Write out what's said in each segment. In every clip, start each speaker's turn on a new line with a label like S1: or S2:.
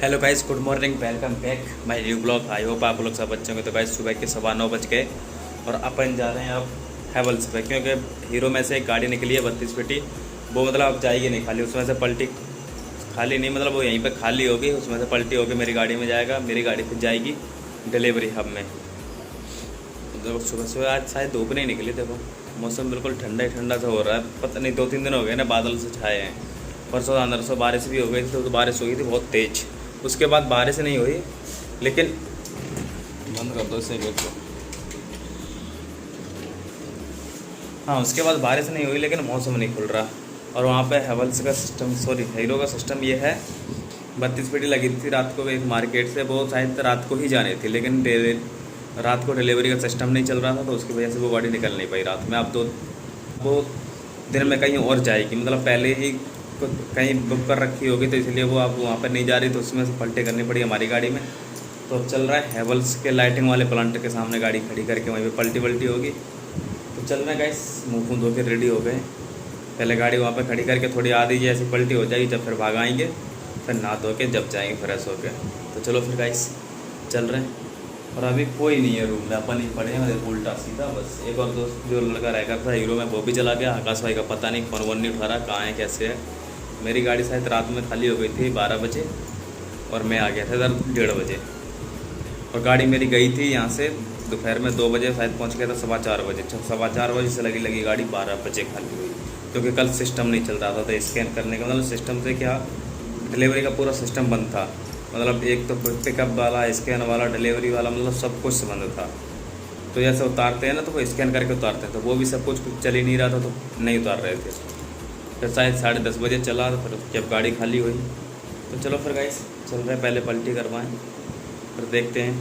S1: Hello guys, good morning, welcome back my new blog. I hope आप लोग सब अच्छे होंगे। तो गाइस सुबह के 9:15 बज गए और अपन जा रहे हैं अब हैवल्स पे, क्योंकि हीरो में से एक गाड़ी निकली है 32 पेटी। वो मतलब अब जाएगी नहीं खाली, उसमें से पलटी खाली नहीं, मतलब वो यहीं पे खाली होगी, उसमें से पलटी होगी मेरी गाड़ी में जाएगा। मेरी गाड़ी फिर जाएगी डिलीवरी हब में। तो सुबह सुबह आज शायद धूप नहीं निकली, देखो मौसम बिल्कुल ठंडा ही ठंडा सा हो रहा है। पता नहीं 2-3 दिन हो गए ना बादल से छाए हैं। परसों अंदर बारिश भी हो गई थी, तो बारिश हुई थी बहुत तेज़। उसके बाद बारिश नहीं हुई, लेकिन बंद कर दो इसे गेट को। हाँ, उसके बाद बारिश नहीं हुई, लेकिन मौसम नहीं खुल रहा। और वहाँ पे हैवल्स का सिस्टम, सॉरी हीरो का सिस्टम ये है, 32 पेटी लगी थी रात को एक मार्केट से। वो शायद रात को ही जानी थी, लेकिन रात को डिलीवरी का सिस्टम नहीं चल रहा था, तो उसकी वजह से वो गाड़ी निकल नहीं पाई रात में। अब तो वो दिन में कहीं और जाएगी, मतलब पहले ही कहीं बुक कर रखी होगी, तो इसलिए वो अब वहाँ पर नहीं जा रही, तो उसमें से पलटे करनी पड़ी हमारी गाड़ी में। तो अब चल रहा है हैवल्स के लाइटिंग वाले प्लांट के सामने गाड़ी खड़ी करके, वहीं पे पलटी वल्टी होगी। तो चल रहे हैं गाइस, मुँह फूँध धो के रेडी हो गए। पहले गाड़ी वहाँ पे खड़ी करके थोड़ी आधी ऐसी पलटी हो जाएगी, जब फिर भाग आएंगे, फिर नहा धो के जब जाएंगे फ्रेश होके। तो चलो फिर गाइस चल रहे हैं। और अभी कोई नहीं है रूम में, अपन ही पड़े हैं उल्टा सीधा। बस एक और दोस्त जो लड़का रह गया था हीरो में, वो भी चला गया। आकाश भाई का पता नहीं, फ़ोन वोन नहीं उठा रहा, कहाँ है कैसे है। मेरी गाड़ी शायद रात में खाली हो गई थी 12 बजे, और मैं आ गया था इधर 1:30 बजे। और गाड़ी मेरी गई थी यहाँ से दोपहर में 2 बजे, शायद पहुँच गया था 4:15 बजे। 4:15 बजे से लगी गाड़ी 12 बजे खाली हुई, क्योंकि कल सिस्टम नहीं चल रहा था। तो स्कैन करने का मतलब सिस्टम से क्या, डिलीवरी का पूरा सिस्टम बंद था। मतलब एक तो पिकअप वाला, स्कैन वाला, डिलीवरी वाला, मतलब सब कुछ बंद था। तो जैसे उतारते हैं ना, तो वो स्कैन करके उतारते हैं, तो वो भी सब कुछ चल ही नहीं रहा था, तो नहीं उतार रहे थे। फिर शायद 10:30 बजे चला, तो फिर जब गाड़ी खाली हुई, तो चलो फिर गाइस चल रहे हैं, पहले पलटी करवाएं, फिर देखते हैं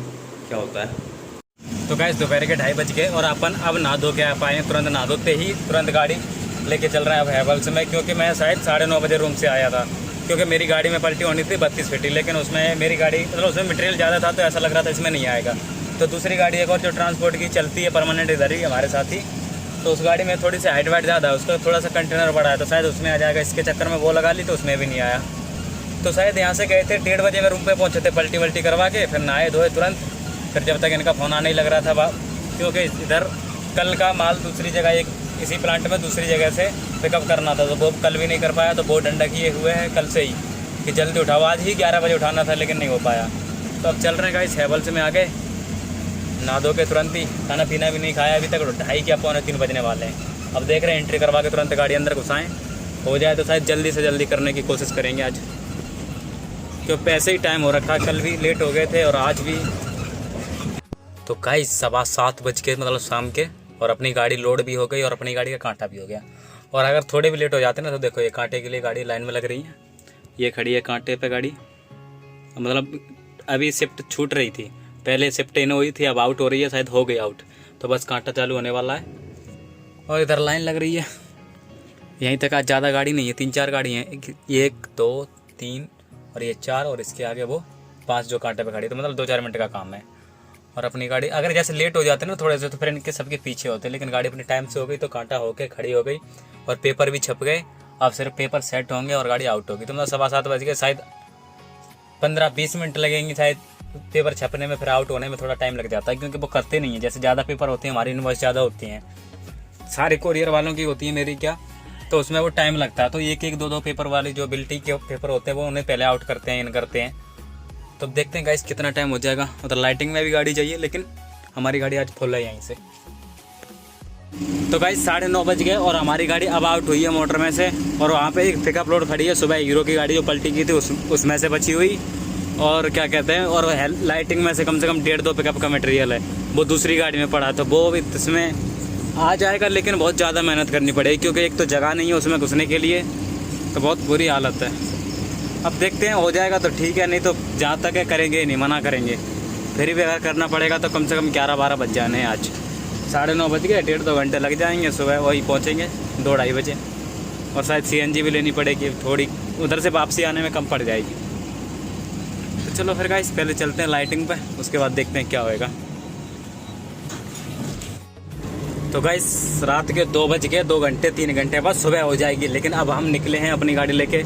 S1: क्या होता है। तो गाइस दोपहर के 2:30 बज गए और अपन अब नहा धो के आ पाए। तुरंत नहा धोते ही तुरंत गाड़ी लेके चल रहे हैं अब हैवल्स में, क्योंकि मैं शायद 9:30 बजे रूम से आया था। क्योंकि मेरी गाड़ी में पलटी होनी थी 32 पेटी, लेकिन उसमें मेरी गाड़ी मतलब उसमें मटेरियल ज़्यादा था, तो ऐसा लग रहा था इसमें नहीं आएगा। तो दूसरी गाड़ी एक और जो ट्रांसपोर्ट की चलती है परमानेंट, इधर ही हमारे साथ ही, तो उस गाड़ी में थोड़ी सी हाइट वाइट ज़्यादा है, उसका थोड़ा सा कंटेनर बड़ा है, तो शायद उसमें आ जाएगा। इसके चक्कर में वो लगा ली, तो उसमें भी नहीं आया। तो शायद यहाँ से गए थे 1:30 बजे में रूम पे पहुँचे थे, पलटी वल्टी करवा के, फिर नहाए धोए तुरंत। फिर जब तक इनका फ़ोन आने ही लग रहा था, क्योंकि इधर कल का माल दूसरी जगह, एक इसी प्लांट में दूसरी जगह से पिकअप करना था, तो वो कल भी नहीं कर पाया। तो बहुत डंडा किए हुए हैं कल से ही कि जल्दी उठाओ, आज ही 11 बजे उठाना था, लेकिन नहीं हो पाया। तो अब चल रहे हैं गाइस हैवल्स में, आ गए नहा धो के तुरंत ही, खाना पीना भी नहीं खाया अभी तक, 2:30 क्या 2:45 बजने वाले हैं। अब देख रहे हैं एंट्री करवा के तुरंत गाड़ी अंदर घुसाएँ, हो जाए तो शायद जल्दी से जल्दी करने की कोशिश करेंगे आज, क्योंकि पैसे ही टाइम हो रखा है, कल भी लेट हो गए थे और आज भी। तो गाइस 7:15 बज के मतलब शाम के, और अपनी गाड़ी लोड भी हो गई और अपनी गाड़ी का कांटा भी हो गया। और अगर थोड़े भी लेट हो जाते ना, तो देखो ये कांटे के लिए गाड़ी लाइन में लग रही है, ये खड़ी है कांटे पे गाड़ी। मतलब अभी शिफ्ट छूट रही थी, पहले शिफ्ट इन हुई थी, अब आउट हो रही है, शायद हो गई आउट, तो बस कांटा चालू होने वाला है। और इधर लाइन लग रही है, यहीं तक आज ज़्यादा गाड़ी नहीं है, 3-4 गाड़ी हैं, 1 2 3 और ये 4, और इसके आगे वो 5 जो कांटे पे खड़ी है। तो मतलब 2-4 मिनट का काम है। और अपनी गाड़ी अगर जैसे लेट हो जाते ना थोड़े से, तो फिर इनके सबके पीछे होते, लेकिन गाड़ी अपने टाइम से हो गई, तो कांटा होके खड़ी हो गई और पेपर भी छप गए। अब सिर्फ पेपर सेट होंगे और गाड़ी आउट होगी। तो मतलब 7:15 बज गए, शायद 15-20 मिनट लगेंगे शायद पेपर छपने में, फिर आउट होने में थोड़ा टाइम लग जाता है, क्योंकि वो करते नहीं है। जैसे ज़्यादा पेपर होते हैं, हमारी इनवॉइस ज़्यादा होती हैं, सारे कोरियर वालों की होती है, मेरी क्या, तो उसमें वो टाइम लगता है। तो 1-1 2-2 पेपर वाले जो बिल्टी के पेपर होते हैं, वो उन्हें पहले आउट करते हैं, इन करते हैं। तो देखते हैं गाइस कितना टाइम हो जाएगा। मतलब लाइटिंग में भी गाड़ी चाहिए, लेकिन हमारी गाड़ी आज फुल है यहीं से। तो गाइस 9:30 बज गए और हमारी गाड़ी अब आउट हुई है मोटर में से, और वहाँ पे एक पिकअप लोड खड़ी है, सुबह हीरो की गाड़ी जो पलटी की थी उसमें से बची हुई। और क्या कहते हैं, और लाइटिंग में से कम 1.5-2 पिकअप का मटेरियल है, वो दूसरी गाड़ी में पड़ा, तो वो भी इसमें आ जाएगा, लेकिन बहुत ज़्यादा मेहनत करनी पड़ेगी, क्योंकि एक तो जगह नहीं है उसमें घुसने के लिए, तो बहुत बुरी हालत है। अब देखते हैं, हो जाएगा तो ठीक है, नहीं तो जहाँ तक है करेंगे ही नहीं, मना करेंगे। फिर भी अगर करना पड़ेगा तो कम से कम 11-12 बज जाने हैं आज। 9:30 बज गए, 1.5-2 घंटे लग जाएंगे, सुबह वही पहुँचेंगे 2-2:30 बजे। और शायद CNG भी लेनी पड़ेगी, थोड़ी उधर से वापसी आने में कम पड़ जाएगी। तो चलो फिर गाइस पहले चलते हैं लाइटिंग पे, उसके बाद देखते हैं क्या होएगा। तो गाइस रात के 2 बज गए, 2 घंटे 3 घंटे बाद सुबह हो जाएगी। लेकिन अब हम निकले हैं अपनी गाड़ी लेके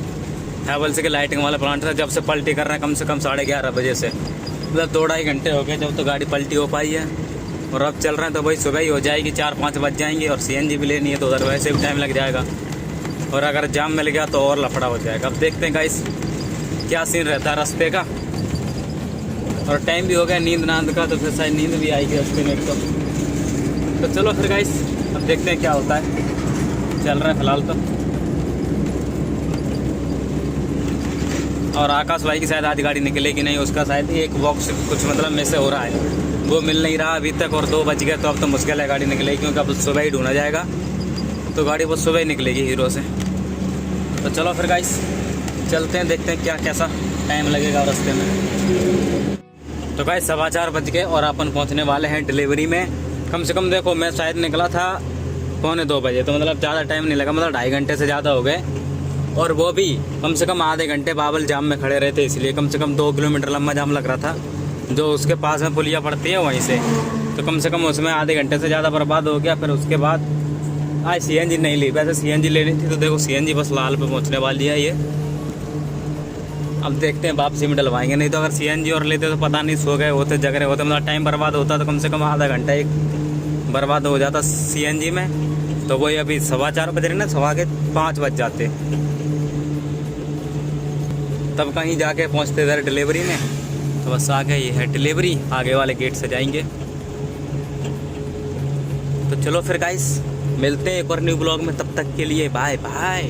S2: हैवल्स के लाइटिंग वाला प्लांट था। जब से पलटी कर रहे हैं कम से कम 11:30 बजे से, मतलब 2-2.5 घंटे हो गए जब तो गाड़ी पलटी हो पाई है। और अब चल रहे हैं तो भाई सुबह ही हो जाएगी, 4-5 बज जाएंगे। और CNG भी लेनी है तो उधर वैसे भी टाइम लग जाएगा, और अगर जाम मिल गया तो और लफड़ा हो जाएगा। अब देखते हैं गाइस क्या सीन रहता है रास्ते का। और टाइम भी हो गया नींद नांद का, तो फिर शायद नींद भी आएगी रास्ते में तो चलो फिर गाइस अब देखते हैं क्या होता है। चल रहा है फिलहाल तो। और आकाश भाई की शायद आज गाड़ी निकलेगी नहीं, उसका शायद एक बॉक्स कुछ मतलब में से हो रहा है, वो मिल नहीं रहा अभी तक। और 2 बज गए तो अब तो मुश्किल है गाड़ी निकलेगी, क्योंकि अब सुबह ही ढूंढा जाएगा। तो गाड़ी बस सुबह ही निकलेगी हीरो से। तो चलो फिर गाइस चलते हैं, देखते हैं क्या कैसा टाइम लगेगा रास्ते में। तो गाइस 4:15 बज गए और अपन पहुंचने वाले हैं डिलीवरी में। कम से कम देखो मैं शायद निकला था 1:45 बजे, तो मतलब ज़्यादा टाइम नहीं लगा, मतलब 2.5 घंटे से ज़्यादा हो गए। और वो भी कम से कम आधे घंटे बाबल जाम में खड़े रहते, इसलिए कम से कम 2 किलोमीटर लंबा जाम लग रहा था, जो उसके पास में पुलिया पड़ती है वहीं से। तो कम से कम उसमें आधे घंटे से ज़्यादा बर्बाद हो गया। फिर उसके बाद आज CNG नहीं ली, वैसे CNG लेनी थी तो देखो CNG बस लाल पे पहुंचने वाली है ये। अब देखते हैं वापसी में डलवाएंगे, नहीं तो अगर CNG और लेते तो पता नहीं सो गए होते, जग रहे होते, मतलब टाइम बर्बाद होता तो कम से कम आधा घंटा एक बर्बाद हो जाता CNG में। तो वही अभी 4:15 बज रहे ना, 5:15 बज जाते, तब कहीं जाके पहुंचते इधर डिलीवरी में। तो बस आगे ये है डिलीवरी, आगे वाले गेट से जाएंगे। तो चलो फिर गाइस मिलते हैं एक और न्यू ब्लॉग में, तब तक के लिए बाय बाय।